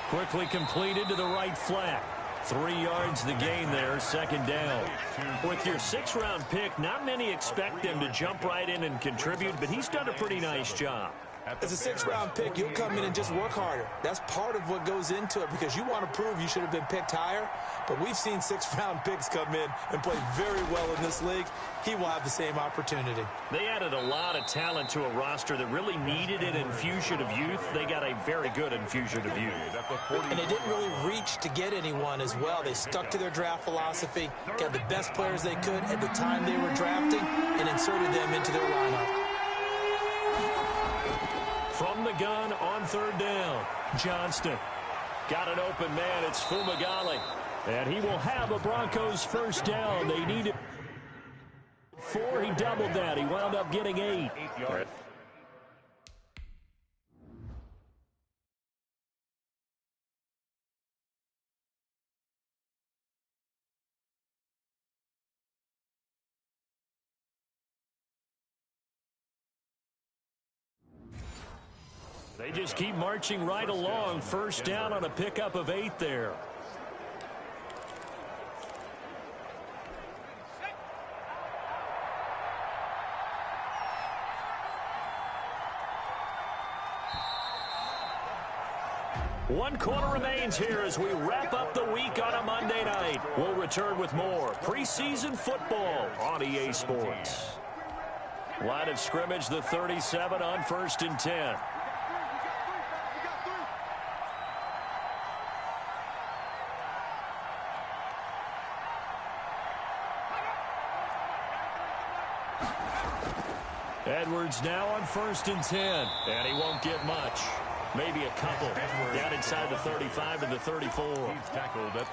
Quickly completed to the right flat. 3 yards the gain there, 2nd down. With your 6th-round pick, not many expect them to jump right in and contribute, but he's done a pretty nice job. As a 6th-round pick, you'll come in and just work harder. That's part of what goes into it, because you want to prove you should have been picked higher. But we've seen 6th-round picks come in and play very well in this league. He will have the same opportunity. They added a lot of talent to a roster that really needed an infusion of youth. They got a very good infusion of youth. And they didn't really reach to get anyone as well. They stuck to their draft philosophy, got the best players they could at the time they were drafting, and inserted them into their lineup. From the gun on 3rd down, Johnston. Got an open man, it's Fumagalli. And he will have a Broncos 1st down. They needed 4. He doubled that. He wound up getting 8. They just keep marching right along. First down on a pickup of 8 there. One quarter remains here as we wrap up the week on a Monday night. We'll return with more preseason football on EA Sports. Line of scrimmage, the 37 on 1st and 10. Edwards now on 1st and 10, and he won't get much. Maybe a couple down inside the 35 and the 34.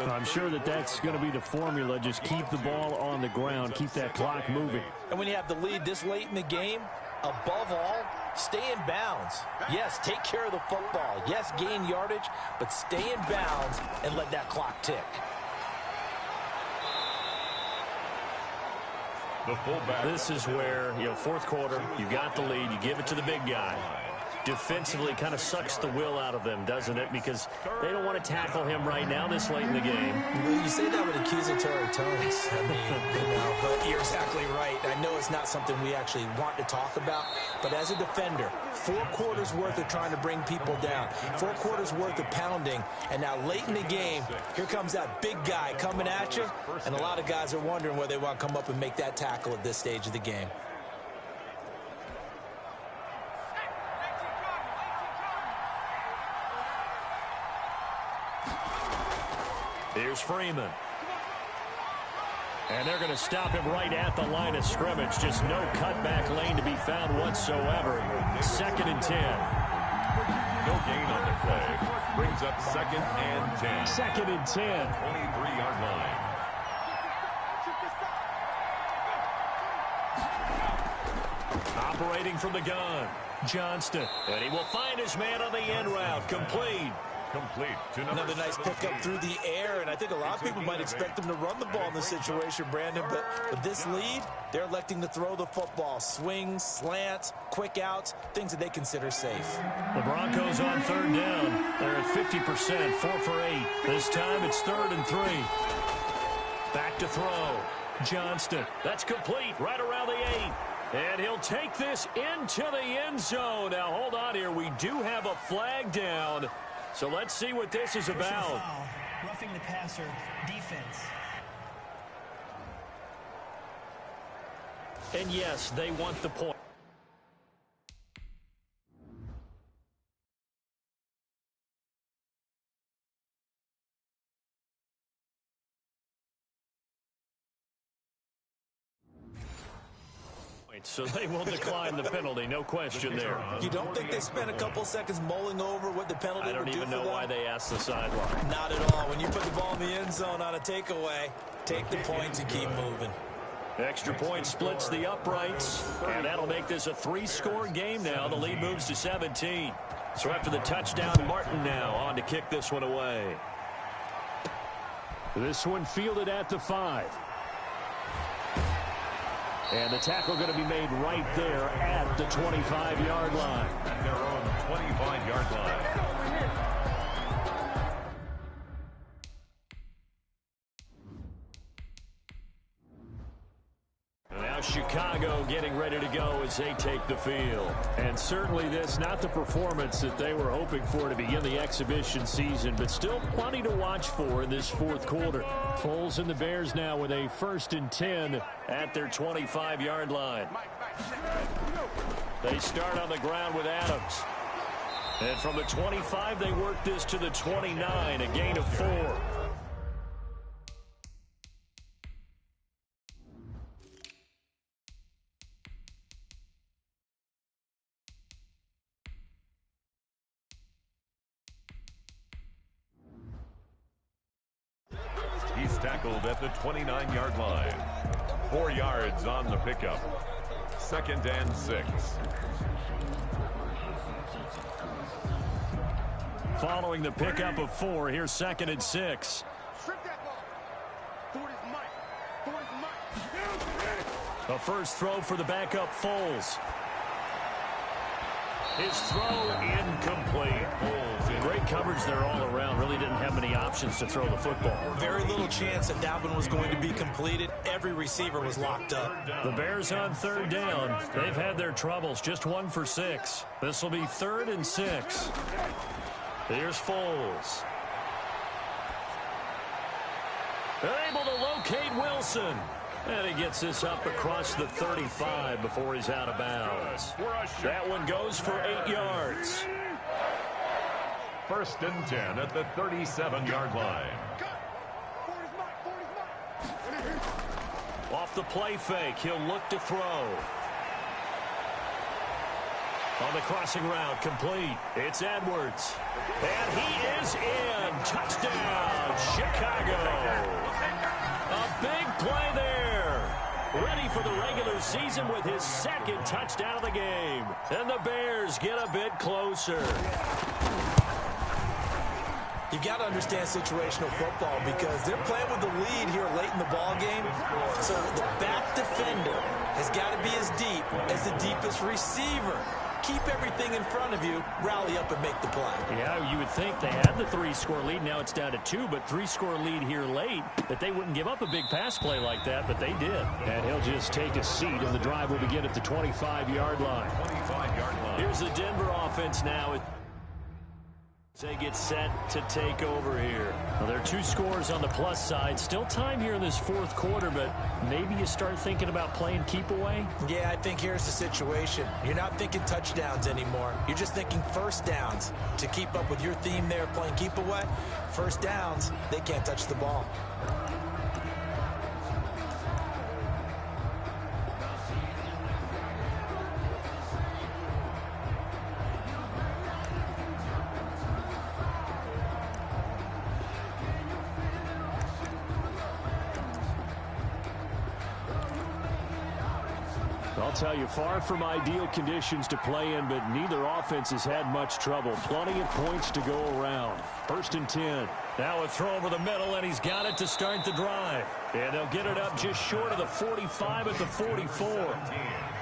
I'm sure that's going to be the formula. Just keep the ball on the ground. Keep that clock moving. And when you have the lead this late in the game, above all, stay in bounds. Yes, take care of the football. Yes, gain yardage, but stay in bounds and let that clock tick. This is where, fourth quarter, you got the lead, you give it to the big guy. Defensively kind of sucks the will out of them, doesn't it? Because they don't want to tackle him right now this late in the game. Well, you say that with accusatory tones. I mean, but you're exactly right. I know it's not something we actually want to talk about, but as a defender, 4 quarters worth of trying to bring people down, 4 quarters worth of pounding, and now late in the game, here comes that big guy coming at you, and a lot of guys are wondering whether they want to come up and make that tackle at this stage of the game. Here's Freeman. And they're going to stop him right at the line of scrimmage. Just no cutback lane to be found whatsoever. 2nd and 10. No gain on the play. Brings up 2nd and 10. 2nd and 10. 23-yard line. Operating from the gun. Johnston. And he will find his man on the end route. Complete. Another nice pickup through the air, and I think a lot of people might expect him to run the ball in this situation, Brandon, but with this lead, they're electing to throw the football. Swings, slants, quick outs, things that they consider safe. The Broncos on 3rd down. They're at 50%, 4 for 8. This time it's 3rd and 3. Back to throw. Johnston. That's complete right around the 8. And he'll take this into the end zone. Now, hold on here. We do have a flag down. So let's see what this is about. Roughing the passer, defense. And yes, they want the point. So they will decline the penalty, no question there. You don't think they spent a couple seconds mulling over what the penalty would do for them? I don't even know why they asked the sideline. Not at all. When you put the ball in the end zone on a takeaway, take the points and keep moving. Extra point splits the uprights, and that'll make this a 3-score game now. The lead moves to 17. So after the touchdown, Martin now on to kick this one away. This one fielded at the 5. And the tackle going to be made right there at the 25-yard line. At their own 25-yard line. Now Chicago getting ready to go as they take the field. And certainly this, not the performance that they were hoping for to begin the exhibition season, but still plenty to watch for in this 4th quarter. Foles and the Bears now with a 1st and 10 at their 25-yard line. They start on the ground with Adams. And from the 25, they work this to the 29, a gain of 4. He's tackled at the 29-yard line. 4 yards on the pickup. 2nd and 6. Following the pickup of 4, here's 2nd and 6. A first throw for the backup Foles. His throw incomplete. Great coverage there all around. Really didn't have many options to throw the football. Very little chance that that one was going to be completed. Every receiver was locked up. The Bears on third down. They've had their troubles. Just 1 for 6. This will be 3rd and 6. Here's Foles. They're able to locate Wilson. And he gets this up across the 35 before he's out of bounds. That one goes for 8 yards. 1st and 10 at the 37-yard line. Off the play fake, he'll look to throw. On the crossing route, complete. It's Edwards. And he is in. Touchdown, Chicago. A big play there. Ready for the regular season with his 2nd touchdown of the game. And the Bears get a bit closer. You've got to understand situational football because they're playing with the lead here late in the ball game. So the back defender has got to be as deep as the deepest receiver. Keep everything in front of you, rally up and make the play. Yeah, you would think they had the 3-score lead. Now it's down to 2, but 3-score lead here late, that they wouldn't give up a big pass play like that, but they did. And he'll just take a seat, and the drive will begin at the 25-yard line. Here's the Denver offense now. They get set to take over here. Well, there are 2 scores on the plus side. Still time here in this 4th quarter, but maybe you start thinking about playing keep away? Yeah, I think here's the situation. You're not thinking touchdowns anymore. You're just thinking first downs. To keep up with your theme there, playing keep away, first downs, they can't touch the ball. I'll tell you, far from ideal conditions to play in, but neither offense has had much trouble. Plenty of points to go around. 1st and 10. Now a throw over the middle, and he's got it to start the drive. And they'll get it up just short of the 45 at the 44.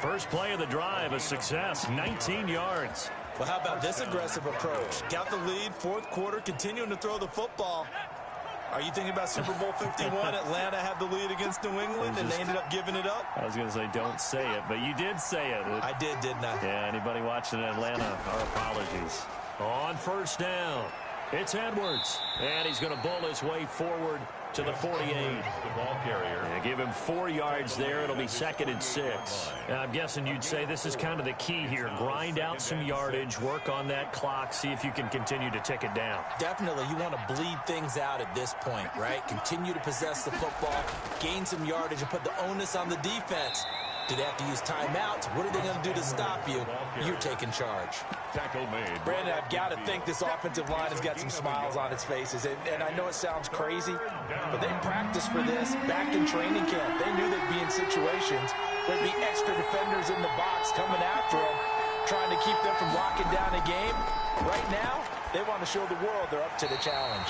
First play of the drive, a success, 19 yards. Well, how about this aggressive approach? Got the lead, 4th quarter, continuing to throw the football. Are you thinking about Super Bowl 51? Atlanta had the lead against New England, and they ended up giving it up? I was going to say, don't say it, but you did say it. I did, didn't I? Yeah, anybody watching in Atlanta, our apologies. On 1st down, it's Edwards. And he's going to bowl his way forward to the 48. The ball carrier. And give him 4 yards there. It'll be 2nd and 6. Now, I'm guessing you'd say this is kind of the key here. Grind out some yardage, work on that clock, see if you can continue to tick it down. Definitely, you want to bleed things out at this point, right? Continue to possess the football, gain some yardage, and put the onus on the defense. Do they have to use timeouts? What are they going to do to stop you? You're taking charge. Tackle made. Brandon, I've got to think this offensive line has got some smiles on its faces. And I know it sounds crazy, but they practiced for this back in training camp. They knew they'd be in situations where there'd be extra defenders in the box coming after them, trying to keep them from locking down a game. Right now, they want to show the world they're up to the challenge.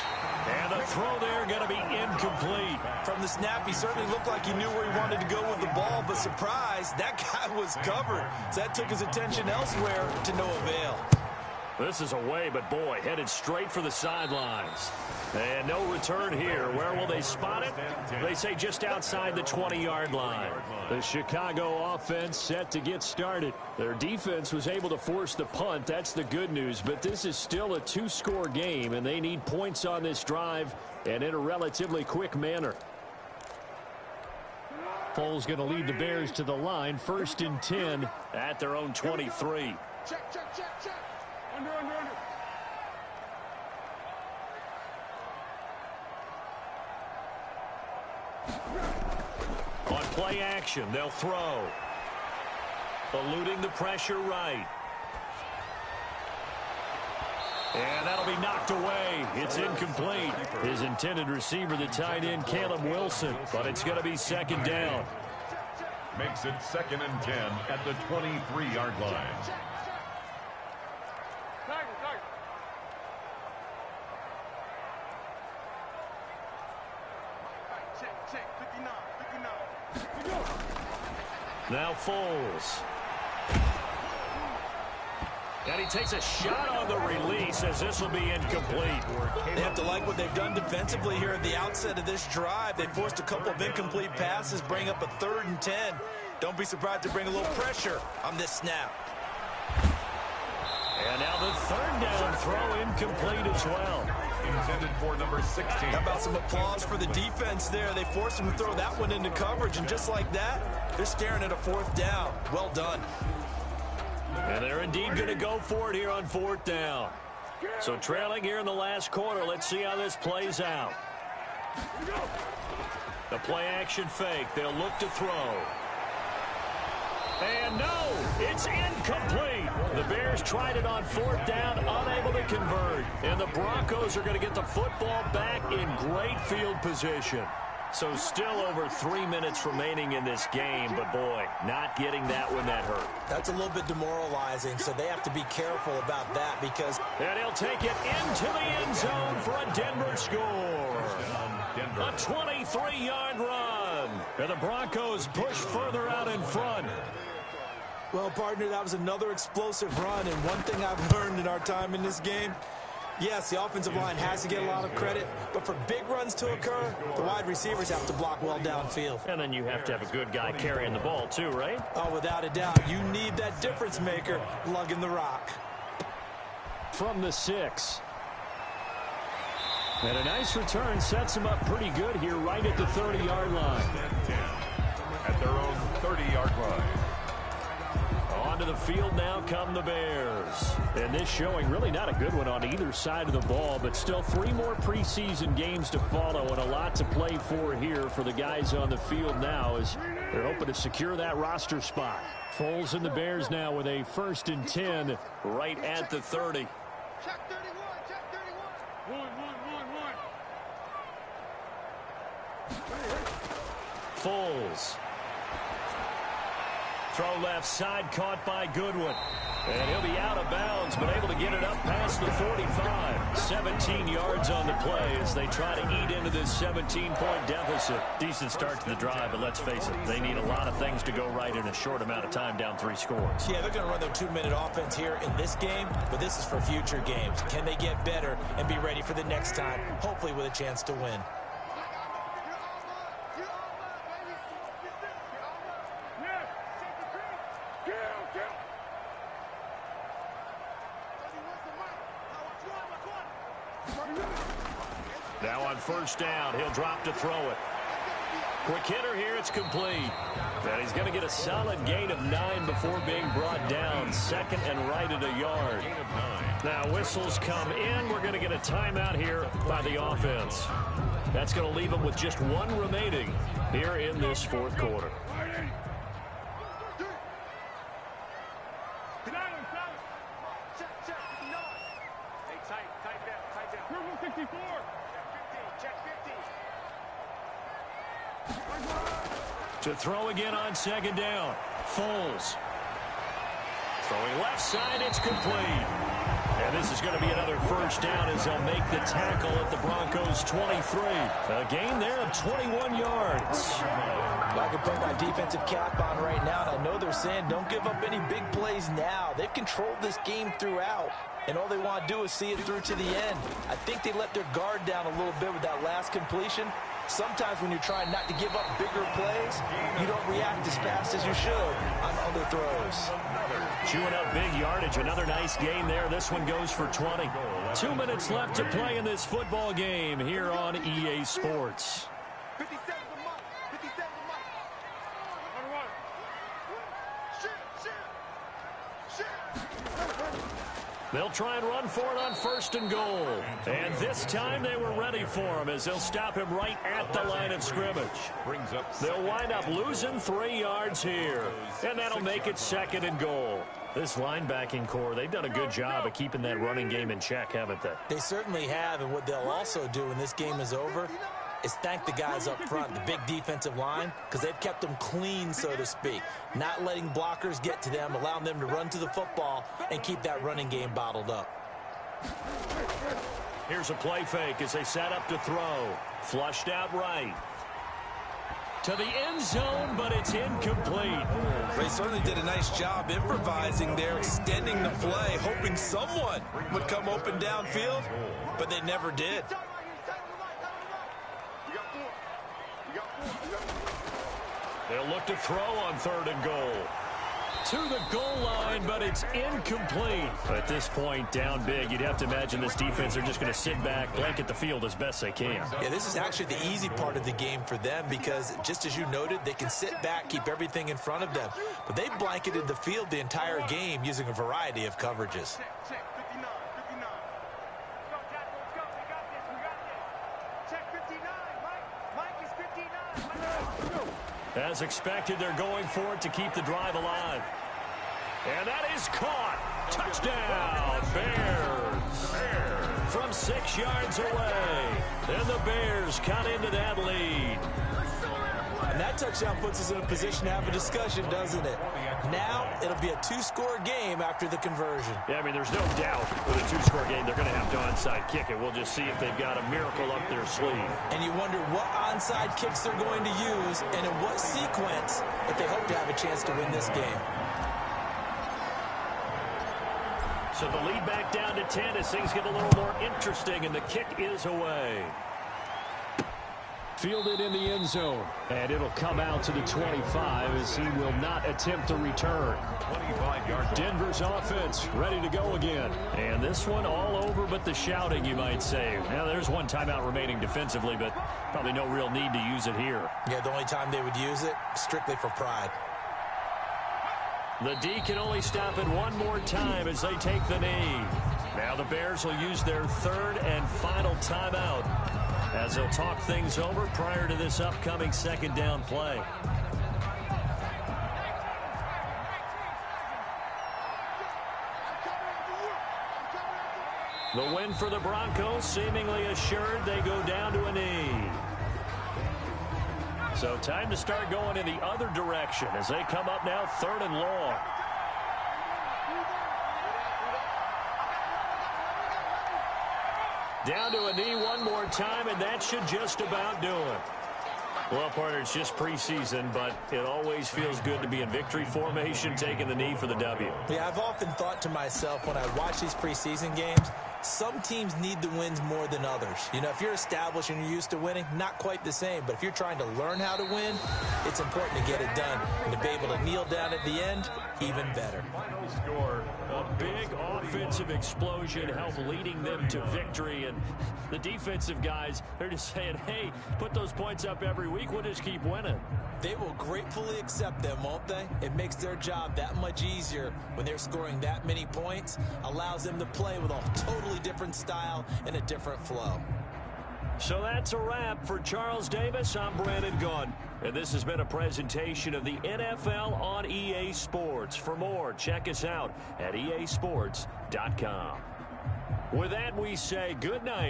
And the throw there going to be incomplete. From the snap, he certainly looked like he knew where he wanted to go with the ball, but surprise, that guy was covered. So that took his attention elsewhere to no avail. This is away, but boy, headed straight for the sidelines. And no return here. Where will they spot it? They say just outside the 20-yard line. The Chicago offense set to get started. Their defense was able to force the punt. That's the good news. But this is still a 2-score game, and they need points on this drive and in a relatively quick manner. Foles going to lead the Bears to the line. 1st and 10 at their own 23. Check, check, check, check. Under. On play action, they'll throw. Eluding the pressure right. And that'll be knocked away. It's incomplete. His intended receiver, the tight end, Caleb Wilson. But it's going to be 2nd down. Makes it 2nd and 10 at the 23-yard line. Now Foles. And he takes a shot on the release as this will be incomplete. They have to like what they've done defensively here at the outset of this drive. They forced a couple of incomplete passes, bring up a 3rd and 10. Don't be surprised to bring a little pressure on this snap. And now the 3rd down throw incomplete as well. Intended for number 16. How about some applause for the defense there? They forced him to throw that one into coverage, and just like that, they're staring at a 4th down. Well done. And they're indeed going to go for it here on 4th down. So trailing here in the last quarter. Let's see how this plays out. The play action fake. They'll look to throw. And no, it's incomplete. The Bears tried it on 4th down, unable to convert. And the Broncos are going to get the football back in great field position. So still over 3 minutes remaining in this game, but boy, not getting that one that hurt. That's a little bit demoralizing, so they have to be careful about that because... And he'll take it into the end zone for a Denver score. A 23-yard run. And the Broncos push further out in front. Well, partner, that was another explosive run, and one thing I've learned in our time in this game, yes, the offensive line has to get a lot of credit, but for big runs to occur, the wide receivers have to block well downfield. And then you have to have a good guy carrying the ball too, right? Oh, without a doubt. You need that difference maker lugging the rock. From the 6. And a nice return sets him up pretty good here right at the 30-yard line. At their own 30-yard line. Onto the field now come the Bears. And this showing really not a good one on either side of the ball, but still 3 more preseason games to follow and a lot to play for here for the guys on the field now as they're hoping to secure that roster spot. Foles and the Bears now with a 1st and 10 right at the 30. Check 31, check 31. One. Foles. Throw left side, caught by Goodwin. And he'll be out of bounds, but able to get it up past the 45. 17 yards on the play as they try to eat into this 17-point deficit. Decent start to the drive, but let's face it, they need a lot of things to go right in a short amount of time down 3 scores. Yeah, they're going to run their 2-minute offense here in this game, but this is for future games. Can they get better and be ready for the next time, hopefully with a chance to win? Now on 1st down, he'll drop to throw it. Quick hitter here, it's complete. And he's going to get a solid gain of 9 before being brought down. 2nd and right at a yard. Now whistles come in. We're going to get a timeout here by the offense. That's going to leave them with just 1 remaining here in this 4th quarter. To throw again on 2nd down. Foles. Throwing left side, it's complete. And this is going to be another 1st down as they'll make the tackle at the Broncos 23. A gain there of 21 yards. I can put my defensive cap on right now, and I know they're saying don't give up any big plays now. They've controlled this game throughout, and all they want to do is see it through to the end. I think they let their guard down a little bit with that last completion. Sometimes when you're trying not to give up bigger plays, you don't react as fast as you should on other throws. Chewing up big yardage. Another nice gain there. This one goes for 20. 2 minutes left to play in this football game here on EA Sports. 57 a month. 57 a month. They'll try and run for it on 1st and goal. And this time they were ready for him as they'll stop him right at the line of scrimmage. They'll wind up losing 3 yards here. And that'll make it 2nd and goal. This linebacking core, they've done a good job of keeping that running game in check, haven't they? They certainly have, and what they'll also do when this game is over is thank the guys up front, the big defensive line, because they've kept them clean, so to speak. Not letting blockers get to them, allowing them to run to the football and keep that running game bottled up. Here's a play fake as they set up to throw. Flushed out right. to the end zone, but it's incomplete. They certainly did a nice job improvising there, extending the play, hoping someone would come open downfield, but they never did. They'll look to throw on 3rd and goal. To the goal line, but it's incomplete. At this point, down big, you'd have to imagine this defense are just going to sit back, blanket the field as best they can. Yeah, this is actually the easy part of the game for them because, just as you noted, they can sit back, keep everything in front of them. But they blanketed the field the entire game using a variety of coverages. Check 59, 59. Let's go, Jack, let's go. We got this, we got this. Check 59, Mike is 59. Let's go. As expected, they're going for it to keep the drive alive. And that is caught. Touchdown, Bears. From 6 yards away. And the Bears cut into that lead. And that touchdown puts us in a position to have a discussion, doesn't it? Now, it'll be a 2-score game after the conversion. Yeah, I mean, there's no doubt with a 2-score game, they're going to have to onside kick it. We'll just see if they've got a miracle up their sleeve. And you wonder what onside kicks they're going to use and in what sequence if they hope to have a chance to win this game. So the lead back down to 10 as things get a little more interesting, and the kick is away. Fielded in the end zone, and it'll come out to the 25 as he will not attempt to return. 25-yard. Denver's offense ready to go again. And this one all over but the shouting, you might say. Now, there's one timeout remaining defensively, but probably no real need to use it here. Yeah, the only time they would use it, strictly for pride. The D can only stop it one more time as they take the knee. Now the Bears will use their 3rd and final timeout as they'll talk things over prior to this upcoming 2nd down play. The win for the Broncos seemingly assured. They go down to a knee. So time to start going in the other direction as they come up now 3rd and long. Down to a knee one more time, and that should just about do it. Well, partner, it's just preseason, but it always feels good to be in victory formation, taking the knee for the W. Yeah, I've often thought to myself when I watch these preseason games, some teams need the wins more than others. You know, if you're established and you're used to winning, not quite the same. But if you're trying to learn how to win, it's important to get it done. And to be able to kneel down at the end, even better. Final score, a big offensive explosion helped leading them to victory. And the defensive guys, they're just saying, hey, put those points up every week. We'll just keep winning. They will gratefully accept them, won't they? It makes their job that much easier when they're scoring that many points. Allows them to play with a totally different style and a different flow. So that's a wrap for Charles Davis. I'm Brandon Gunn. And this has been a presentation of the NFL on EA Sports. For more, check us out at easports.com. With that, we say good night.